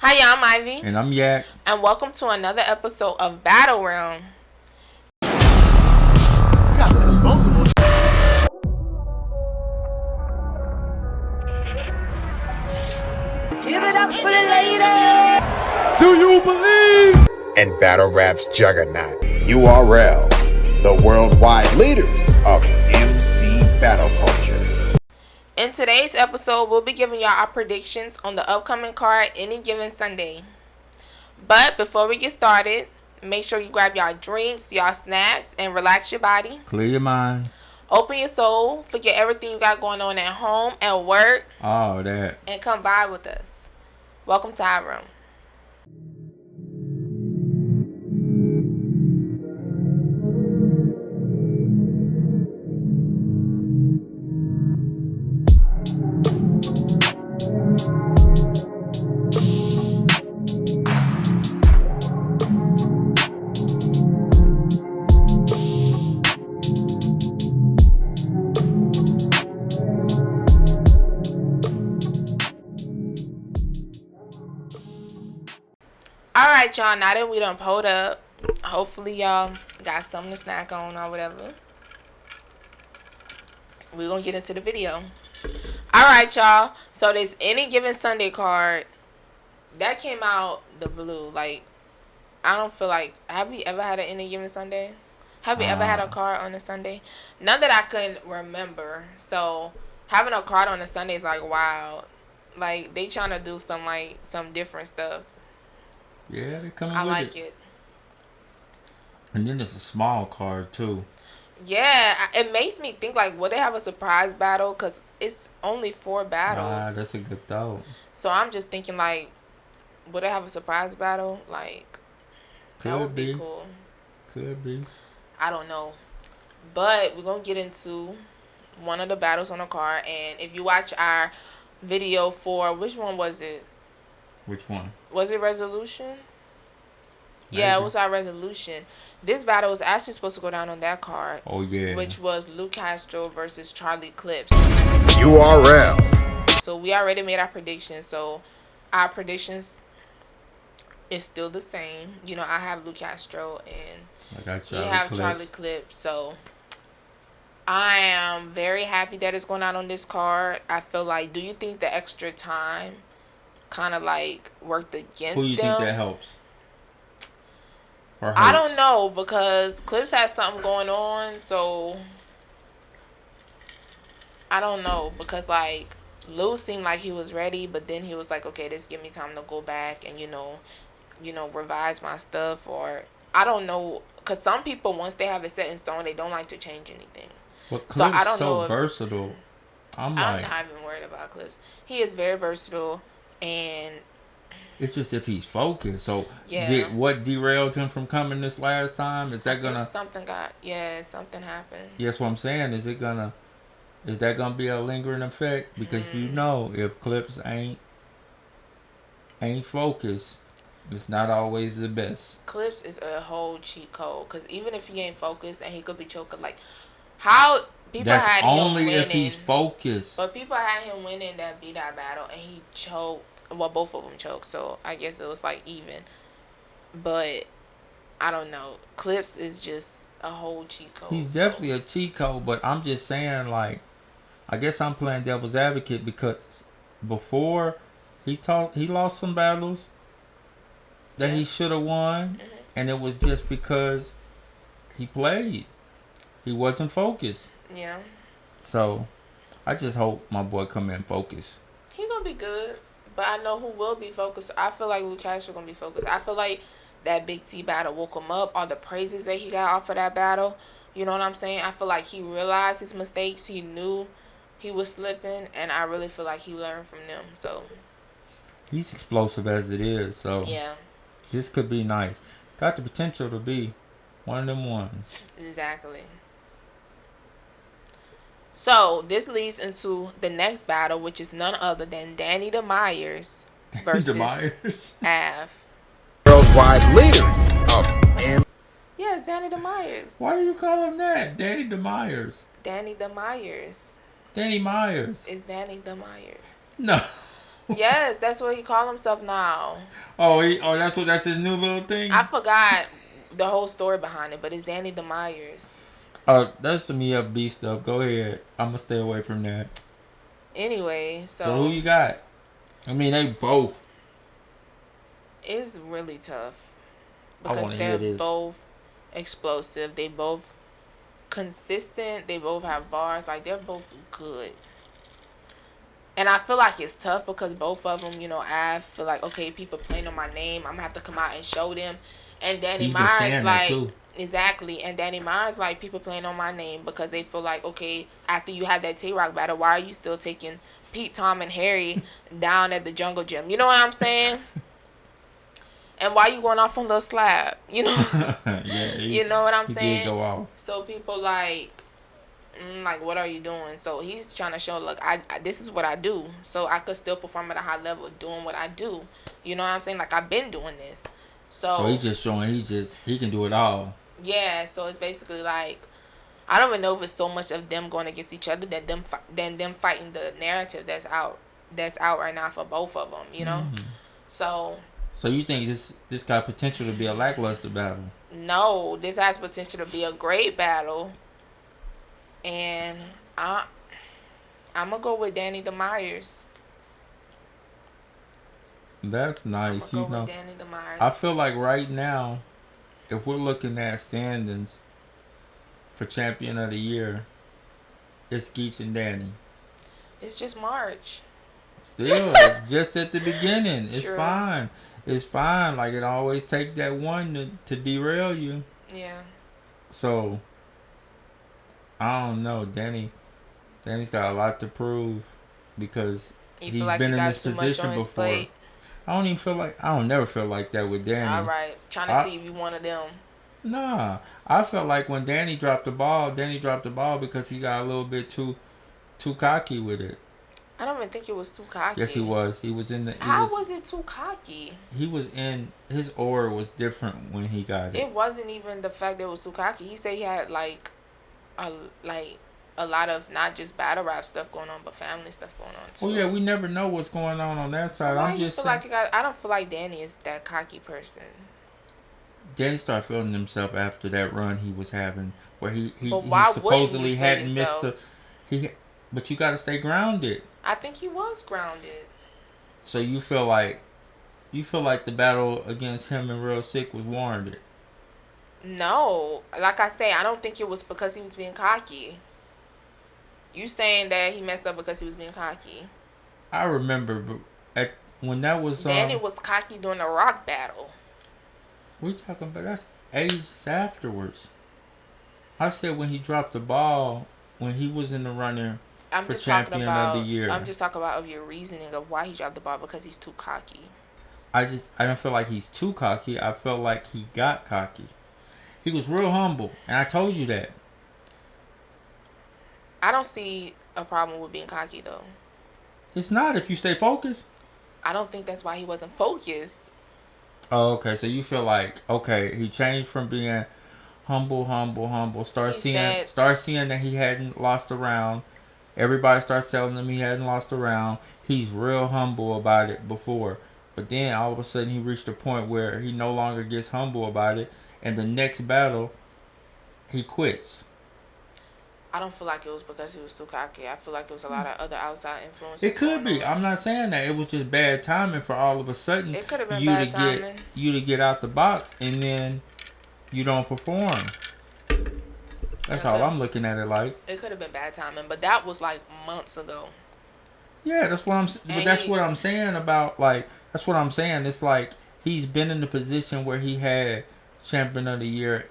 Hi, I'm Ivy. And I'm Yak. And welcome to another episode of Battle Realm. Give it up for the lady! Do you believe? And battle rap's juggernaut, URL, the worldwide leaders of MC battle culture. In today's episode, we'll be giving y'all our predictions on the upcoming card any given Sunday. But before we get started, make sure you grab y'all drinks, y'all snacks, and relax your body. Clear your mind. Open your soul. Forget everything you got going on at home, at work. All that. And come vibe with us. Welcome to our room. Alright, y'all, now that we done pulled up, hopefully y'all got something to snack on or whatever. We're gonna get into the video. Alright, y'all, so this any given Sunday card that came out the blue. Like, I don't feel like, have we ever had an any given Sunday? Have we ever had a card on a Sunday? None that I can remember. So having a card on a Sunday is like, wow, like they trying to do some different stuff. Yeah, they coming I with like it. it. And then it's a small card too. Yeah, it makes me think like, would they have a surprise battle? Because it's only 4 battles. That's a good thought. So I'm just thinking like, would they have a surprise battle? Like, that would be cool. Could be. I don't know. But we're going to get into one of the battles on the card. And if you watch our video for, which one was it? Which one? Was it Resolution? Maybe. Yeah, it was our Resolution. This battle was actually supposed to go down on that card. Oh, yeah. Which was Luke Castro versus Charlie Clips. URL. So we already made our predictions. So our predictions is still the same. You know, I have Luke Castro and you have Charlie Clips. So I am very happy that it's going out on this card. I feel like, do you think the extra time kind of like worked against them? Who you think that helps? I don't know, because Clips has something going on, so I don't know, because like Lou seemed like he was ready, but then he was like, okay, this give me time to go back and you know revise my stuff, or I don't know, because some people, once they have it set in stone, they don't like to change anything. But so I don't know if, versatile. I'm not even worried about Clips. He is very versatile, and it's just if he's focused. So yeah. What derailed him from coming this last time? Is that gonna something happened? Yes, what I'm saying is that gonna be a lingering effect? Because you know, if Clips ain't focused, it's not always the best. Clips is a whole cheat code, because even if he ain't focused and he could be choking, like how people had him winning. That's only if he's focused. But people had him winning that B-Dot battle and he choked. Well, both of them choked, so I guess it was like even. But I don't know. Clips is just a whole cheat code. He's definitely a cheat code, but I'm just saying, like, I guess I'm playing devil's advocate, because before he lost some battles that he should have won, and it was just because he played. He wasn't focused. Yeah. So I just hope my boy come in focused. He gonna be good. But I know who will be focused. I feel like Luke Castro gonna be focused. I feel like that Big T battle woke him up. All the praises that he got off of that battle. You know what I'm saying? I feel like he realized his mistakes. He knew he was slipping. And I really feel like he learned from them. So he's explosive as it is. So yeah, this could be nice. Got the potential to be one of them ones. Exactly. So this leads into the next battle, which is none other than Danny DeMyers versus Av. Worldwide leaders of M. Yes, Danny DeMyers. Why do you call him that? Danny DeMyers. Danny DeMyers. Danny Myers. It's Danny DeMyers. No. Yes, that's what he call himself now. That's his new little thing. I forgot the whole story behind it, but it's Danny DeMeyers. Oh, that's some upbeat stuff. Go ahead. I'm gonna stay away from that. Anyway, So who so you got? I mean, they both. it's really tough I because want to hear they're this. both explosive. They both consistent. They both have bars. Like, they're both good. And I feel like it's tough because both of them, I feel like, okay, people playing on my name. I'm going to have to come out and show them. And Danny He's been Myers, saying that too. exactly. And Danny Myers, people playing on my name because they feel like, okay, after you had that Tay-Rock battle, why are you still taking Pete, Tom, and Harry down at the Jungle Gym? You know what I'm saying? And why you going off on Lil Slab? You know? Yeah, you know what I'm he saying? did go off. So people what are you doing? So he's trying to show, look, I this is what I do. So I could still perform at a high level doing what I do. You know what I'm saying? Like, I've been doing this. So he's just showing he can do it all. Yeah, so it's basically like, I don't even know if it's so much of them going against each other than them fighting the narrative that's out right now for both of them, you know? Mm-hmm. So you think this got potential to be a lackluster battle? no, this has potential to be a great battle. And I'm going to go with Danny DeMeyers. That's nice. I'm going to go with Danny DeMeyers. I feel like right now, if we're looking at standings for Champion of the Year, it's Geach and Danny. It's just March. Still, just at the beginning. It's True. fine. It's fine. Like, it always take that one to derail you. Yeah. So, I don't know. Danny's got a lot to prove because he's like been he in got this too much position on his before. plate? I don't never feel like that with Danny. All right. Trying to see if you one of them. Nah. I felt like when Danny dropped the ball because he got a little bit too cocky with it. I don't even think it was too cocky. Yes, he was. He was in the. How was it too cocky? He was in. His aura was different when he got it. It wasn't even the fact that it was too cocky. He said he had a lot of not just battle rap stuff going on, but family stuff going on too. Oh yeah, we never know what's going on that side. Why I'm just feel like I don't feel like Danny is that cocky person. Danny started feeling himself after that run he was having, where he why supposedly wouldn't he feel hadn't missed himself? But you got to stay grounded. I think he was grounded. So you feel like the battle against him and Real Sick was warranted? No, like I say, I don't think it was because he was being cocky. You saying that he messed up because he was being cocky? I remember, but when that was Danny was cocky during the Rock battle. We talking about that's ages afterwards. I said when he dropped the ball when he was in the running for Champion of the Year. I'm just talking about your reasoning of why he dropped the ball because he's too cocky. I don't feel like he's too cocky. I felt like he got cocky. He was real humble, and I told you that. I don't see a problem with being cocky though. It's not if you stay focused. I don't think that's why he wasn't focused. Oh, okay. So you feel like, okay, he changed from being humble. Start seeing that he hadn't lost a round. Everybody starts telling him he hadn't lost a round. He's real humble about it before. But then all of a sudden he reached a point where he no longer gets humble about it. And the next battle, he quits. I don't feel like it was because he was too cocky. I feel like it was a lot of other outside influences. It could be. I'm not saying that. It was just bad timing for all of a sudden. It could have been bad timing. You to get out the box and then you don't perform. That's all I'm looking at it like. It could have been bad timing, but that was like months ago. Yeah, that's what I'm saying about, like, that's what I'm saying. It's like he's been in the position where he had Champion of the Year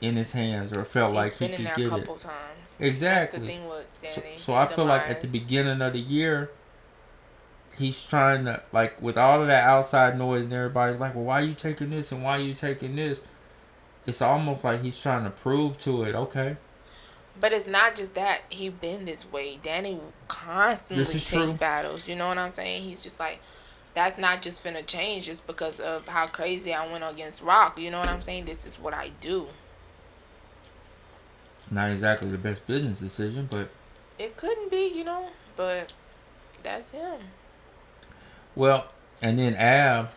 in his hands or felt like he could get it. He's been in there a couple times. Exactly. That's the thing with Danny. So I feel like at the beginning of the year, he's trying to, like, with all of that outside noise and everybody's like, well, why are you taking this and why are you taking this? It's almost like he's trying to prove to it, okay. But it's not just that. He been this way. Danny constantly takes battles. You know what I'm saying? He's just like, that's not just finna change just because of how crazy I went against Rock. You know what I'm saying? This is what I do. Not exactly the best business decision, but... It couldn't be, but that's him. Well, and then Av,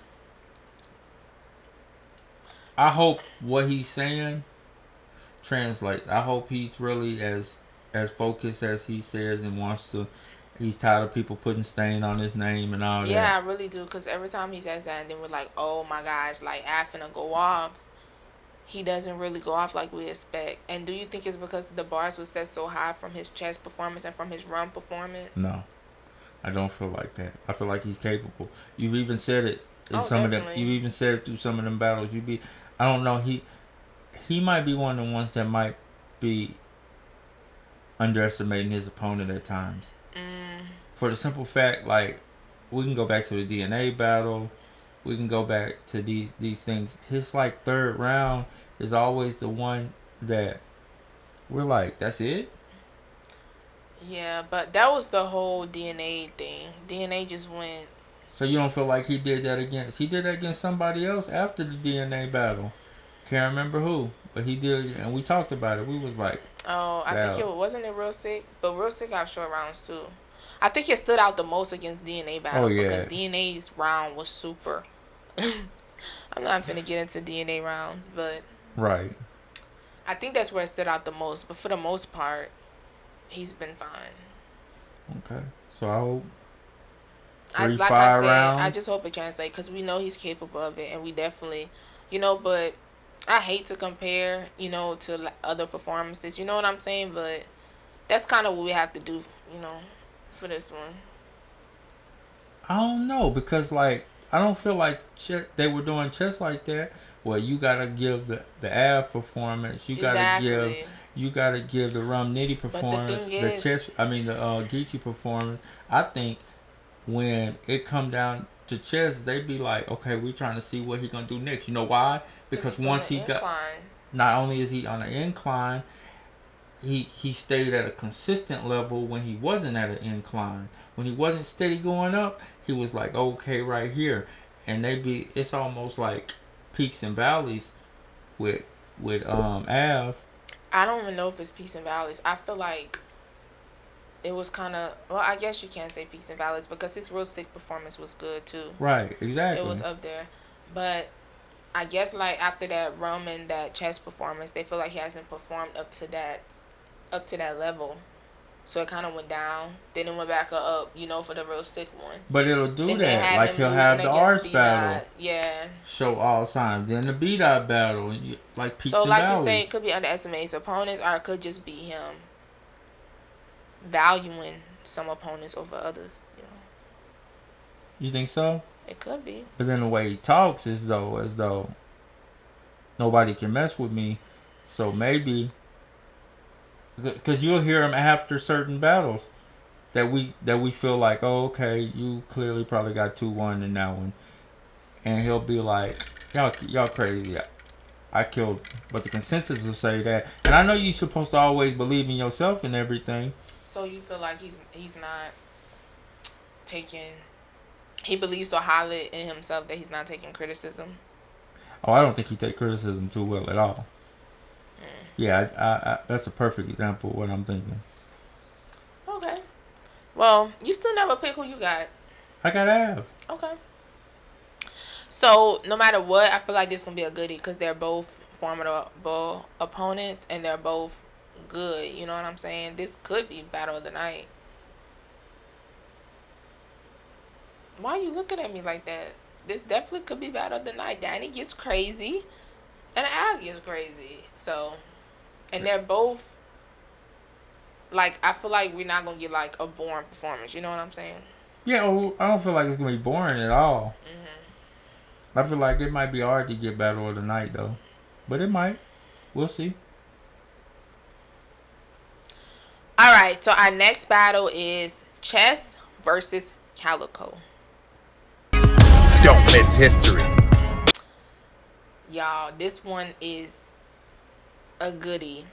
I hope what he's saying translates. I hope he's really as focused as he says and wants to. He's tired of people putting stain on his name and all Yeah, that. I really do. Because every time he says that, and then we're like, oh my gosh, like, I finna go off. He doesn't really go off like we expect. And do you think it's because the bars was set so high from his chess performance and from his run performance? No, I don't feel like that. I feel like he's capable. You've even said it in Oh, some of them. definitely. You even said it through some of them battles. I don't know. He might be one of the ones that might be underestimating his opponent at times. For the simple fact, like, we can go back to the DNA battle. We can go back to these things. His, like, third round is always the one that we're like, that's it? Yeah, but that was the whole DNA thing. DNA just went. So you don't feel like he did that against... He did that against somebody else after the DNA battle. Can't remember who. But he did it, and we talked about it. We was like... Oh, I think wasn't it Real Sick? But Real Sick got short rounds too. I think it stood out the most against DNA battle. Oh, yeah. Because DNA's round was super. I'm not finna get into DNA rounds, but Right. I think that's where it stood out the most. But for the most part, he's been fine. Okay. So I hope... Like I said, rounds. I just hope it translates because we know he's capable of it, and we definitely, but I hate to compare, to other performances. You know what I'm saying? But that's kind of what we have to do, for this one. I don't know because, like, I don't feel like they were doing chess like that. Well, you gotta give the Av performance. You gotta give the Rum Nitty performance. But the thing is, the Geechee performance. I think when it come down to chess, they be like, okay, we're trying to see what he gonna do next. You know why? Because once he got, not only is he on an incline, he stayed at a consistent level when he wasn't at an incline. When he wasn't steady going up, he was like, okay, right here. And it's almost like peaks and valleys with Av. I don't even know if it's peaks and valleys. I feel like it was kind of, well, I guess you can't say peaks and valleys because his Real Sick performance was good too. Right, exactly. It was up there. But I guess like after that Rum and that chess performance, they feel like he hasn't performed up to that level. So it kind of went down. Then it went back up, for the Real Sick one. But it'll do then that. Like he'll have the Ars battle. Yeah. Show all signs. Then the B-Dot battle. Like peaks so and like valleys. you say, it could be underestimating his opponents or it could just be him valuing some opponents over others. You think so? It could be. But then the way he talks is as though nobody can mess with me. So maybe... Because you'll hear him after certain battles that we feel like, oh, okay, you clearly probably got 2-1 in that one, and he'll be like, y'all crazy, I killed. But the consensus will say that, and I know you're supposed to always believe in yourself and everything. So you feel like he's not taking, he believes so highly in himself that he's not taking criticism. Oh, I don't think he takes criticism too well at all. Yeah, I that's a perfect example of what I'm thinking. Okay. Well, you still never pick who you got. I got Av. Okay. So, no matter what, I feel like this is going to be a goodie because they're both formidable opponents and they're both good. You know what I'm saying? This could be Battle of the Night. Why are you looking at me like that? This definitely could be Battle of the Night. Danny gets crazy and Av gets crazy. So... And they're both, like, I feel like we're not going to get, like, a boring performance. You know what I'm saying? Yeah, well, I don't feel like it's going to be boring at all. I feel like it might be hard to get Battle of the Night, though. But it might. We'll see. All right, so our next battle is Chess versus Calicoe. Don't miss history. Y'all, this one is a goodie,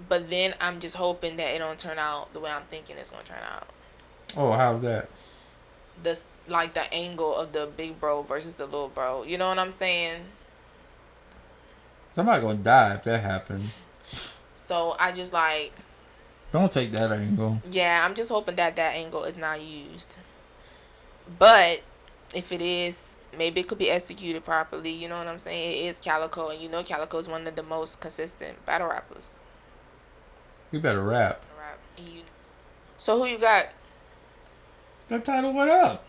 but then I'm just hoping that it don't turn out the way I'm thinking it's gonna turn out. Oh, how's that? The angle of the big bro versus the little bro. You know what I'm saying? Somebody gonna die if that happens. So I just like. Don't take that angle. Yeah, I'm just hoping that angle is not used. But if it is, maybe it could be executed properly. You know what I'm saying? It is Calicoe, and you know Calicoe is one of the most consistent battle rappers. You better rap. So who you got? The title, what up?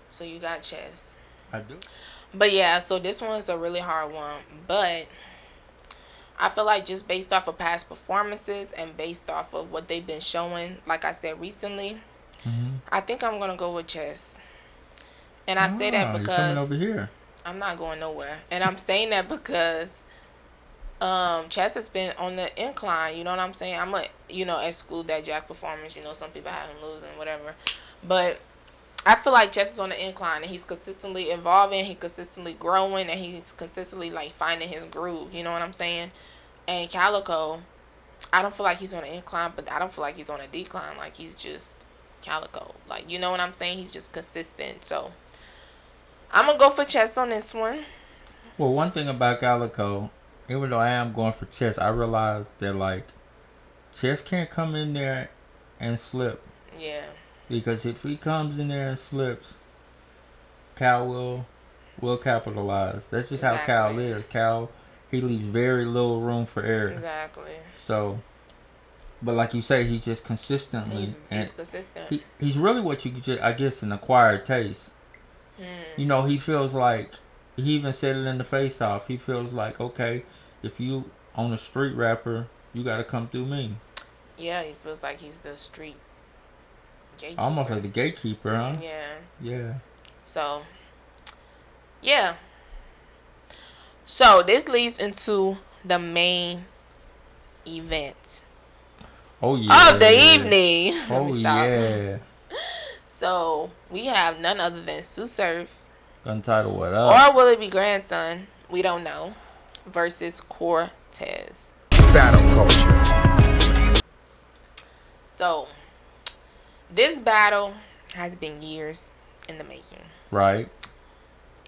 So you got Chess. I do. But yeah, so this one's a really hard one. But I feel like just based off of past performances and based off of what they've been showing, like I said recently, I think I'm going to go with Chess. And I say that because... You're coming over here. I'm not going nowhere. And I'm saying that because Chess has been on the incline. You know what I'm saying? I'm going to, exclude that Jack performance. You know, some people have him losing, whatever. But I feel like Chess is on the incline, and he's consistently evolving, he's consistently growing, and he's consistently, like, finding his groove. You know what I'm saying? And Calicoe, I don't feel like he's on an incline, but I don't feel like he's on a decline. Like, he's just Calicoe. Like, you know what I'm saying? He's just consistent. So, I'm going to go for Chess on this one. Well, one thing about Calicoe, even though I am going for Chess, I realize that, like, Chess can't come in there and slip. Yeah. Because if he comes in there and slips, Cal will capitalize. That's just how Cal is. Cal, he leaves very little room for error. Exactly. So, but like you say, he's just consistently. He's consistent. He's really what you could just, I guess, an acquired taste. You know, he feels like, he even said it in the face-off. He feels like, okay, if you on a street rapper, you got to come through me. Yeah, he feels like he's the street gatekeeper. Almost like the gatekeeper, huh? Yeah. Yeah. So, yeah. So, this leads into the main event. Oh, yeah. Of the evening. Oh, yeah. So, we have none other than Tsu Surf. Untitled What Up? Or will it be Grandson? We don't know. Versus Cortez. Battle culture. So, this battle has been years in the making. Right.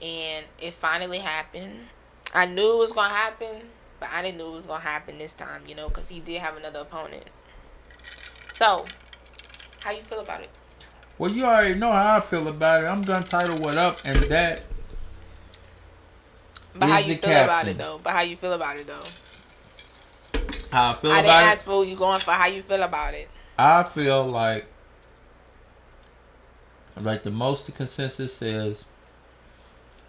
And it finally happened. I knew it was going to happen, but I didn't know it was going to happen this time, because he did have another opponent. So, how you feel about it? Well, you already know how I feel about it. I'm going to title What Up, and that But how you feel about it, though? How you feel about it? I didn't ask for who you going for. How you feel about it? I feel like the most consensus is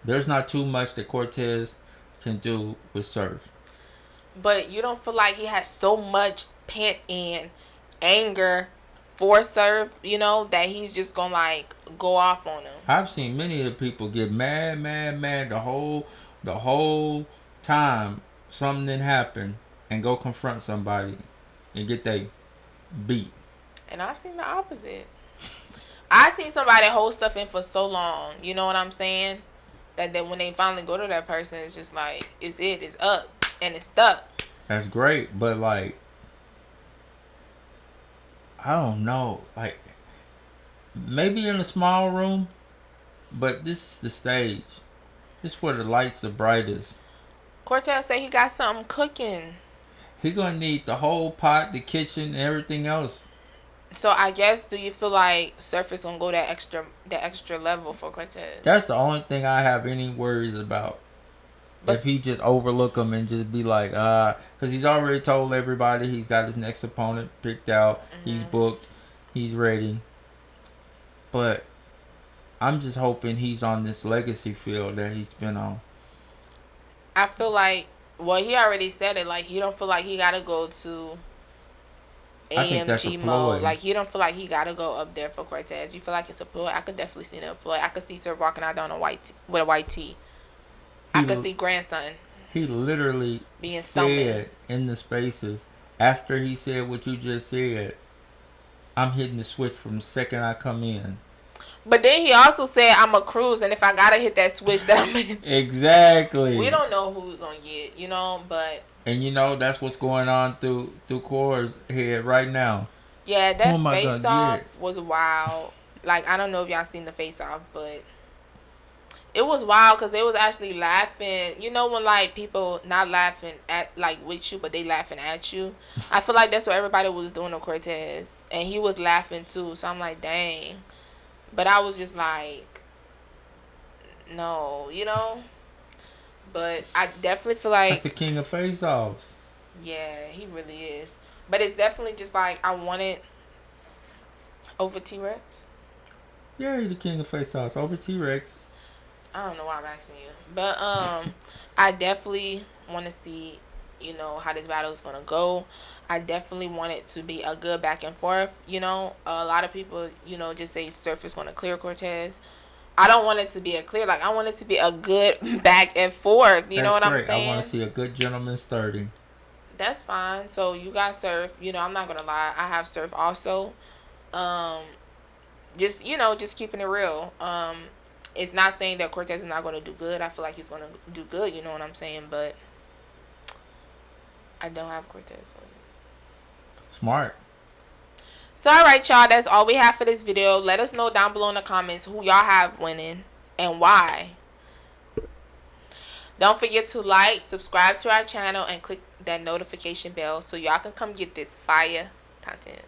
there's not too much that Cortez can do with Surf. But you don't feel like he has so much pent-in anger for Surf, that he's just going to, go off on him? I've seen many of the people get mad the whole time something didn't happen and go confront somebody and get they beat. And I've seen the opposite. I seen somebody hold stuff in for so long, you know what I'm saying? That then when they finally go to that person, it's just like, it's up, and it's stuck. That's great, but I don't know, maybe in a small room, but this is the stage. This is where the lights are brightest. Cortez said he got something cooking. He gonna need the whole pot, the kitchen, and everything else. So I guess, do you feel like Surf is gonna go that extra level for Cortez? That's the only thing I have any worries about. But if he just overlook him and just be like, because he's already told everybody he's got his next opponent picked out, he's booked, he's ready. But I'm just hoping he's on this legacy field that he's been on. I feel like, well, he already said it. You don't feel like he gotta go to AMG mode. You don't feel like he gotta go up there for Cortez. You feel like it's a ploy? I could definitely see a ploy. I could see Sir walking out down with a white tee. I could see Grandson. He literally being said in the spaces after he said what you just said, I'm hitting the switch from the second I come in. But then he also said, I'm a cruise, and if I gotta hit that switch, that I'm in. Exactly. We don't know who we're gonna get, but. And that's what's going on through Core's head right now. Yeah, that face-off was wild. I don't know if y'all seen the face-off, but it was wild because they was actually laughing. When people not laughing at with you, but they laughing at you. I feel like that's what everybody was doing to Cortez, and he was laughing too. So I'm like, dang. But I was just like, No, you know. But I definitely feel like That's the king of face-offs. yeah, he really is. But it's definitely just like I want it over T-Rex. Yeah, he's the king of face-offs over T-Rex. I don't know why I'm asking you, but I definitely want to see, you know, how this battle is gonna go. I definitely want it to be a good back and forth. You know, a lot of people, you know, just say Surf is gonna clear Cortez. I don't want it to be a clear. Like I want it to be a good back and forth. You know what I'm saying? I want to see a good gentleman's 30. That's fine. So you got Surf. You know, I'm not gonna lie. I have Surf also. Just you know, just keeping it real. It's not saying that Cortez is not going to do good. I feel like he's going to do good. You know what I'm saying? But I don't have Cortez. Smart. So all right, y'all. That's all we have for this video. Let us know down below in the comments who y'all have winning and why. Don't forget to like, subscribe to our channel, and click that notification bell so y'all can come get this fire content.